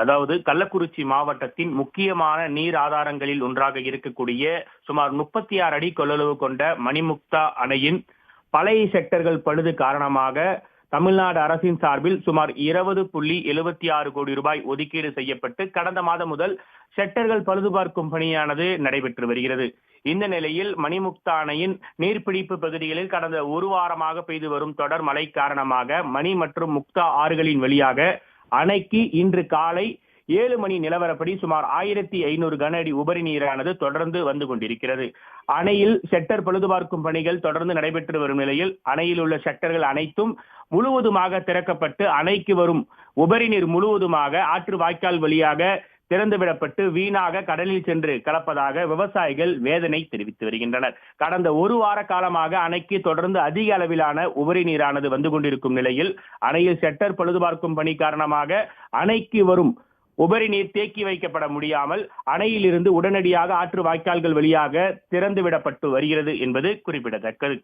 அதாவது கள்ளக்குறிச்சி மாவட்டத்தின் முக்கியமான நீர் ஆதாரங்களில் ஒன்றாக இருக்கக்கூடிய சுமார் 36 அடி கொள்ளளவு கொண்ட மணிமுக்தா அணையின் பழைய செக்டர்கள் பழுது காரணமாக தமிழ்நாடு அரசின் சார்பில் சுமார் 20.76 கோடி ரூபாய் ஒதுக்கீடு செய்யப்பட்டு கடந்த மாதம் முதல் செக்டர்கள் பழுது பார்க்கும் பணியானது நடைபெற்று வருகிறது. இந்த நிலையில் மணிமுக்தா அணையின் நீர்பிடிப்பு பகுதிகளில் கடந்த ஒரு வாரமாக பெய்து வரும் தொடர் மழை காரணமாக மணி மற்றும் முக்தா ஆறுகளின் வழியாக அணைக்கு இன்று காலை 7 மணி நிலவரப்படி சுமார் 1500 கன அடி உபரி நீரானது தொடர்ந்து வந்து கொண்டிருக்கிறது. அணையில் செக்டர் பழுதுபார்க்கும் பணிகள் தொடர்ந்து நடைபெற்று வரும் நிலையில் அணையில் உள்ள செக்டர்கள் அனைத்தும் முழுவதுமாக திறக்கப்பட்டு அணைக்கு வரும் உபரி நீர் முழுவதுமாக ஆற்று வாய்க்கால் வழியாக திறந்துவிடப்பட்டு வீணாக கடலில் சென்று கலப்பதாக விவசாயிகள் வேதனை தெரிவித்து வருகின்றனர். கடந்த ஒரு வார காலமாக அணைக்கு தொடர்ந்து அதிக அளவிலான உபரி நீரானது வந்து கொண்டிருக்கும் நிலையில் அணையில் செக்டர் பழுதுபார்க்கும் பணி காரணமாக அணைக்கு வரும் உபரி நீர் தேக்கி வைக்கப்பட முடியாமல் அணையில் இருந்து உடனடியாக ஆற்று வாய்க்கால்கள் வழியாக திறந்துவிடப்பட்டு வருகிறது என்பது குறிப்பிடத்தக்கது.